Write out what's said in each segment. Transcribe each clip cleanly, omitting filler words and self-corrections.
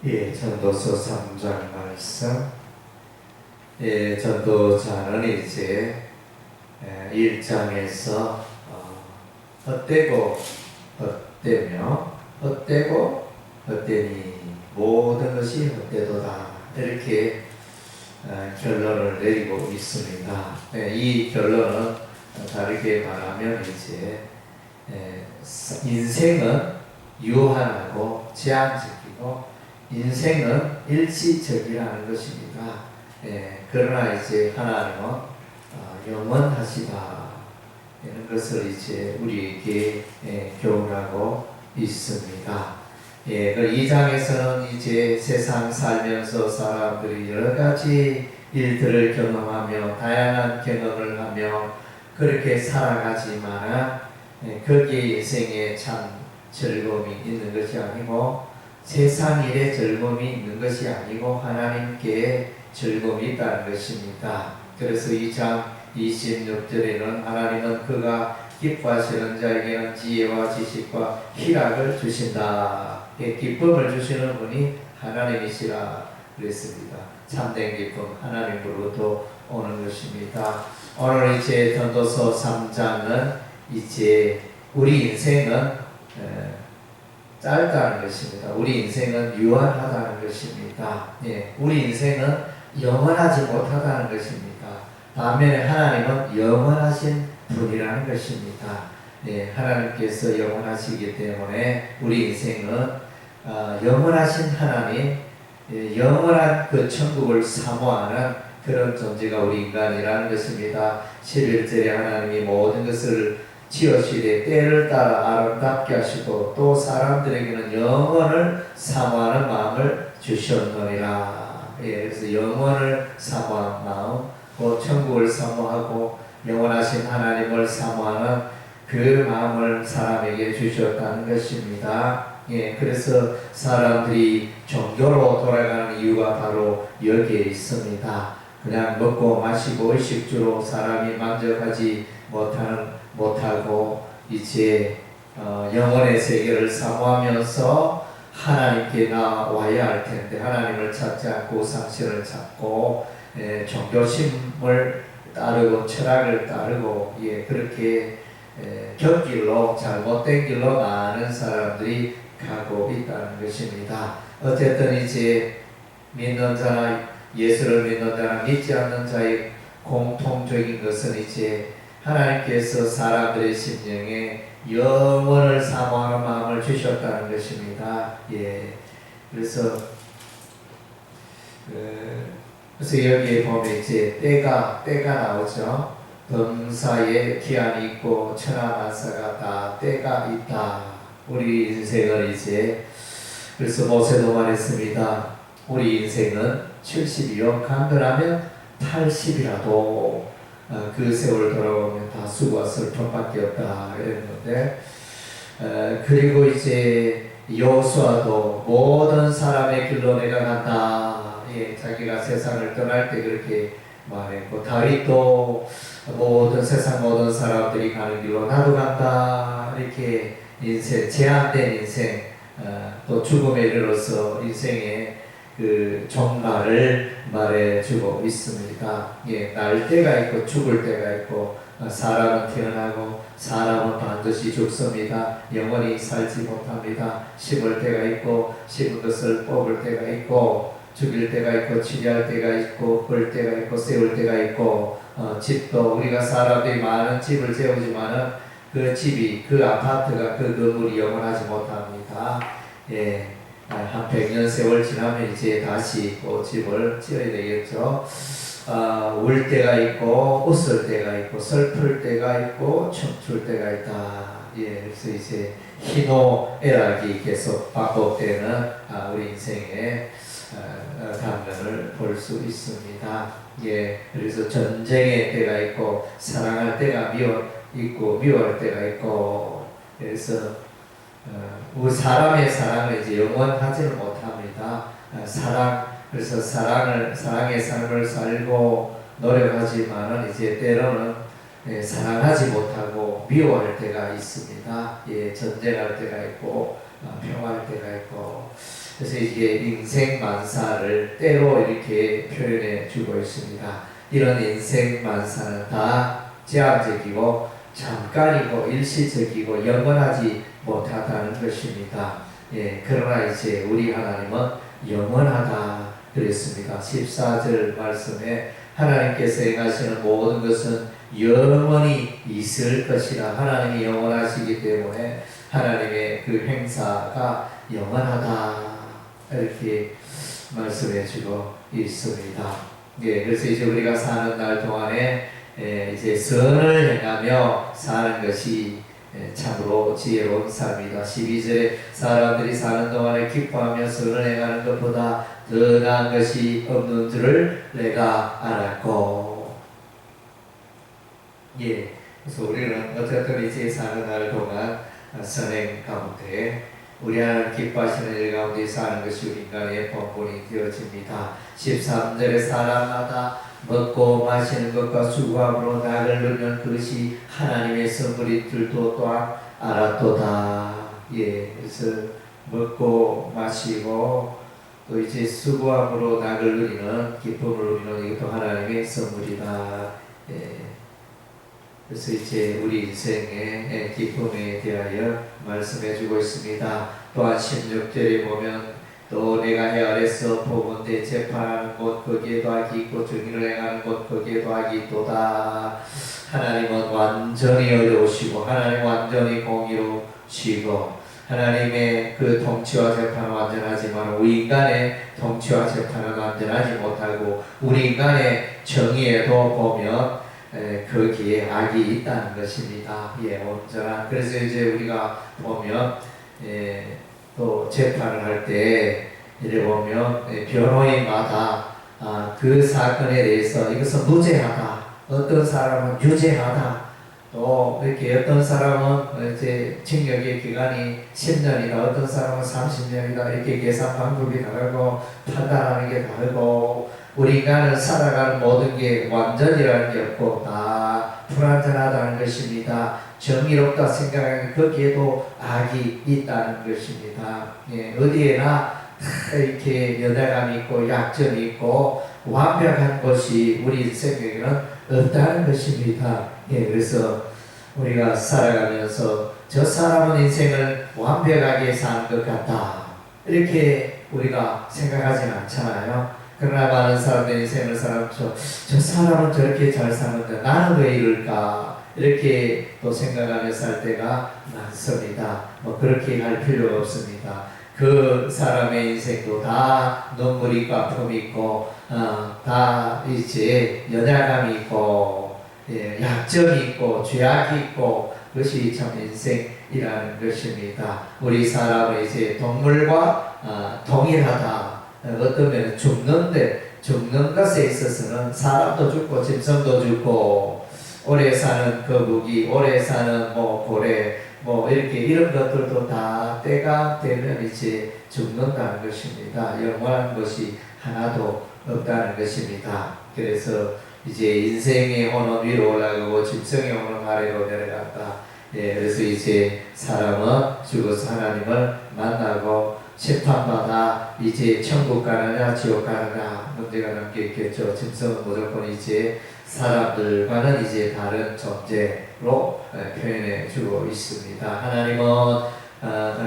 예, 전도서 3장 말씀. 예, 전도자는 이제 1장에서 헛되고 헛되며 헛되고 헛되니 모든 것이 헛되도다, 이렇게 결론을 내리고 있습니다. 이 결론은 다르게 말하면 이제 인생은 유한하고 제한적이고 인생은 일시적이라는 것입니다. 그러나 이제 하나님은 영원하시다, 이런 것을 이제 우리에게 교훈하고 있습니다. 그 2장에서는 이제 세상 살면서 사람들이 여러 가지 일들을 경험하며 다양한 경험을 하며 그렇게 살아가지만 거기에 인생에 참 즐거움이 있는 것이 아니고 세상 일에 즐거움이 있는 것이 아니고 하나님께 즐거움이 있다는 것입니다. 그래서 2장 26절에는 하나님은 그가 기뻐하시는 자에게는 지혜와 지식과 희락을 주신다. 기쁨을 주시는 분이 하나님이시라 그랬습니다. 참된 기쁨 하나님으로부터 오는 것입니다. 오늘 이제 전도서 3장은 이제 우리 인생은 짧다는 것입니다. 우리 인생은 유한하다는 것입니다. 우리 인생은 영원하지 못하다는 것입니다. 반면에 하나님은 영원하신 분이라는 것입니다. 하나님께서 영원하시기 때문에 우리 인생은 영원하신 하나님, 영원한 그 천국을 사모하는 그런 존재가 우리 인간이라는 것입니다. 11절에 하나님이 모든 것을 지으시되 때를 따라 아름답게 하시고 또 사람들에게는 영원을 사모하는 마음을 주셨느니라. 그래서 영원을 사모하는 마음, 또 천국을 사모하고 영원하신 하나님을 사모하는 그 마음을 사람에게 주셨다는 것입니다. 그래서 사람들이 종교로 돌아가는 이유가 바로 여기에 있습니다. 그냥 먹고 마시고 의식주로 사람이 만족하지 못하고 이제 영혼의 세계를 사모하면서 하나님께 나와야 할 텐데 하나님을 찾지 않고 우상신을 찾고 종교심을 따르고 철학을 따르고 그렇게 곁길로 잘못된 길로 많은 사람들이 가고 있다는 것입니다. 어쨌든 이제 믿는 자나 예수를 믿는 자나 믿지 않는 자의 공통적인 것은 이제 하나님께서 사람들의 심령에 영원을 사모하는 마음을 주셨다는 것입니다. 그래서 여기에 보면 이제 때가 나오죠. 범사에 기한이 있고 천하만사가 다 때가 있다. 우리 인생은 이제 그래서 모세도 말했습니다. 우리 인생은 70이요 간절하면 80이라도 그 세월 돌아오면 다 수고와 슬픔밖에 없다 이랬는데 그리고 이제 여호수아도 모든 사람의 길로 내가 간다. 자기가 세상을 떠날 때 그렇게 말했고 다윗도 모든 세상 모든 사람들이 가는 길로 나도 간다. 이렇게 인생 제한된 인생 또 죽음에 이르러서 인생의 그 종말을 말해주고 있습니다. 날 때가 있고 죽을 때가 있고 사람은 태어나고 사람은 반드시 죽습니다. 영원히 살지 못합니다. 심을 때가 있고 심은 것을 뽑을 때가 있고 죽일 때가 있고 치료할 때가 있고 볼 때가 있고 세울 때가 있고 집도 우리가 사람들이 많은 집을 세우지만은 그 집이 그 아파트가 그 건물이 영원하지 못합니다. 한 100년 세월 지나면 이제 다시 또 집을 지어야 되겠죠. 울 때가 있고 웃을 때가 있고 슬플 때가 있고 춤출 때가 있다. 그래서 이제 희노애락이 계속 반복되는 우리 인생의 단면을 볼 수 있습니다. 그래서 전쟁의 때가 있고 사랑할 때가 미워할 때가 있고 그래서 사람의 사랑을 이제 영원하지는 못합니다. 그래서 사랑의 삶을 살고 노력하지만은 이제 때로는 사랑하지 못하고 미워할 때가 있습니다. 전쟁할 때가 있고 평화할 때가 있고 그래서 이게 인생만사를 때로 이렇게 표현해 주고 있습니다. 이런 인생만사는 다 제한적이고 잠깐이고 일시적이고 영원하지 못하다는 것입니다. 예, 그러나 이제 우리 하나님은 영원하다 그랬습니다. 14절 말씀에 하나님께서 행하시는 모든 것은 영원히 있을 것이라. 하나님이 영원하시기 때문에 하나님의 그 행사가 영원하다 이렇게 말씀해 주고 있습니다. 예, 그래서 이제 우리가 사는 날 동안에 이제 선을 행하며 사는 것이 참으로 지혜로운 삶이다. 12절에 사람들이 사는 동안에 기뻐하며 선을 행하는 것보다 더 나은 것이 없는 줄을 내가 알았고. 예, 그래서 우리는 어쨌든 이제 사는 날 동안 선행 가운데 우리 하나님 기뻐하시는 일 가운데 사는 것이 우리 인간의 본분이 되어집니다. 13절에 사람마다 먹고 마시는 것과 수고함으로 낙을 누리는 그것이 하나님의 선물인 줄도 또한 알았도다. 예, 그래서 먹고 마시고 또 이제 수고함으로 낙을 누리는 기쁨을 누리는 이것도 하나님의 선물이다. 예. 그래서 이제 우리 인생의 기쁨에 대하여 말씀해주고 있습니다. 또한 16절에 보면 또 내가 해 아래서 보건대 재판하는 곳 거기에도 악이 있고 정의를 행하는 곳 거기에도 악이 있도다. 하나님은 완전히 어려우시고 하나님 완전히 공의로우시고 하나님의 그 통치와 재판은 완전하지만 우리 인간의 통치와 재판은 완전하지 못하고 우리 인간의 정의에도 보면 거기에 악이 있다는 것입니다. 예, 온전한. 그래서 이제 우리가 보면 또 재판을 할 때 이래 보면 변호인마다 그 사건에 대해서 이것은 무죄하다, 어떤 사람은 유죄하다, 또 이렇게 어떤 사람은 이제 징역의 기간이 10년이다, 어떤 사람은 30년이다, 이렇게 계산 방법이 다르고 판단하는 게 다르고 우리 인간은 살아가는 모든 게 완전이라는 게 없고 다 불완전하다는 것입니다. 정의롭다 생각하는 거기에도 악이 있다는 것입니다. 예, 어디에나 이렇게 연약함이 있고 약점이 있고 완벽한 것이 우리 인생에는 없다는 것입니다. 예, 그래서 우리가 살아가면서 저 사람은 인생을 완벽하게 사는 것 같다 이렇게 우리가 생각하지는 않잖아요. 그러나 많은 사람들이 인생을 살아서 저 사람은 저렇게 잘 사는데 나는 왜 이럴까 이렇게 또 생각하며 살 때가 많습니다. 뭐 그렇게 할 필요가 없습니다. 그 사람의 인생도 다 눈물이 있고 아픔이 있고 다 이제 연약함이 있고 약점이 있고 죄악이 있고 그것이 참 인생이라는 것입니다. 우리 사람은 이제 동물과 동일하다. 어떤 면은 죽는 것에 있어서는 사람도 죽고 짐승도 죽고 오래 사는 거북이, 오래 사는 고래, 이렇게 이런 것들도 다 때가 되면 이제 죽는다는 것입니다. 영원한 것이 하나도 없다는 것입니다. 그래서 이제 인생의 호는 위로 올라가고 짐승의 호는 아래로 내려간다. 예, 그래서 이제 사람은 죽어서 하나님을 만나고 심판받아 이제 천국 가느냐 지옥 가느냐 문제가 남겨있겠죠. 짐승은 무조건 이제 사람들과는 이제 다른 존재로 표현해 주고 있습니다. 하나님은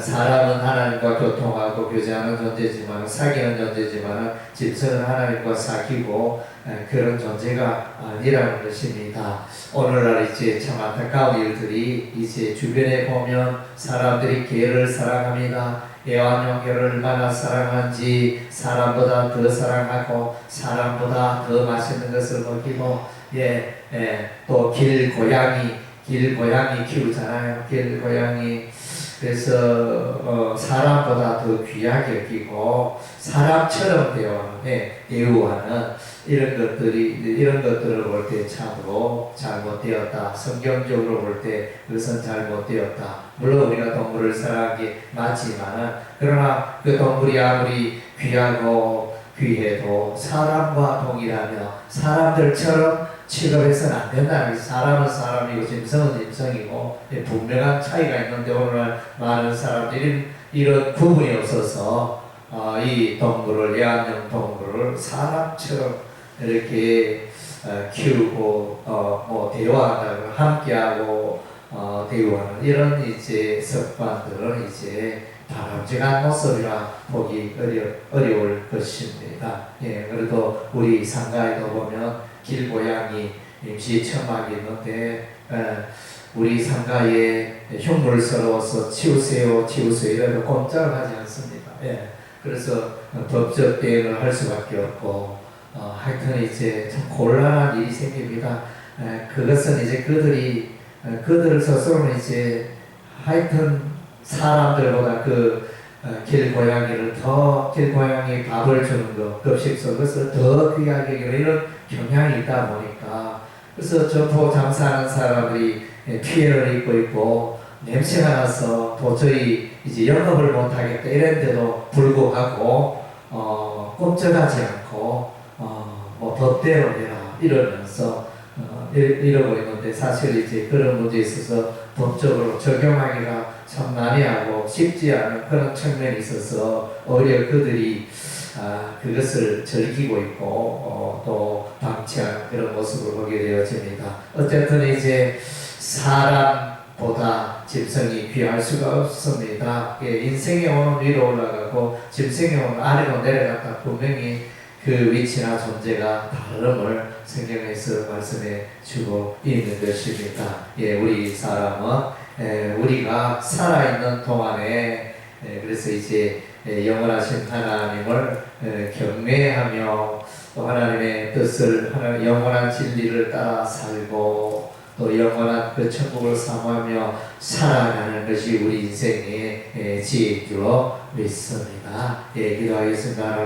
사람은 하나님과 교통하고 교제하는 존재지만 사귀는 존재지만 짐승은 하나님과 사귀고 그런 존재가 아니라는 것입니다. 오늘날 이제 참 안타까운 일들이 이제 주변에 보면 사람들이 개를 사랑합니다. 애완용개를 얼마나 사랑하는지 사람보다 더 사랑하고 사람보다 더 맛있는 것을 먹이고 또 길고양이 키우잖아요. 길고양이 그래서 사람보다 더 귀하게 여기고 사람처럼 대우하는 이런 것들을 볼 때 참으로 잘못되었다. 성경적으로 볼 때 그것은 잘못되었다. 물론 우리가 동물을 사랑하기 맞지만 그러나 그 동물이 아무리 귀하고 귀해도 사람과 동일하며 사람들처럼 취급해서는 안 된다는 것이 사람은 사람이고 짐승은 짐승이고 분명한 차이가 있는데 오늘날 많은 사람들이 이런 구분이 없어서 이 동물을 애완용 동물을 사람처럼 이렇게 키우고 뭐 대화하고 함께하고 대우하는 이런 이제 습관들은 이제 바람직한 모습이라 보기 어려울 것입니다. 예, 그래도 우리 상가에도 보면 길고양이 임시처막이 있는데 우리 상가에 흉물스러워서 치우세요 이래도 꼼짝을 하지 않습니다. 예, 그래서 법적 대응을 할 수밖에 없고 하여튼 이제 참 곤란한 일이 생깁니다. 그것은 이제 그들 스스로는 이제 하여튼 사람들보다 길고양이 밥을 주는 거, 급식소, 그것을 더 귀하게 여기는 이런 경향이 있다 보니까, 그래서 점포 장사하는 사람들이 피해를 입고 있고, 냄새가 나서 도저히 이제 영업을 못하겠다 이랬는데도 불구하고, 꼼짝하지 않고, 뭐 법대로 해라 이러면서, 이러고 있는데, 사실 이제 그런 문제에 있어서 법적으로 적용하기가 참 난해하고 쉽지 않은 그런 측면이 있어서 오히려 그들이 그것을 즐기고 있고 또 방치한 그런 모습을 보게 되어집니다. 어쨌든 이제 사람보다 짐승이 귀할 수가 없습니다. 인생에 오는 위로 올라가고 짐승에 오는 아래로 내려갔다 분명히 그 위치나 존재가 다름을 성경에서 말씀해 주고 있는 것입니다. 우리 사람은 우리가 살아있는 동안에 그래서 이제 영원하신 하나님을 경외하며 또 하나님의 뜻을 영원한 진리를 따라 살고 또 영원한 그 천국을 사모하며 살아가는 것이 우리 인생의 지혜인 줄로 믿습니다. 기도하겠습니다.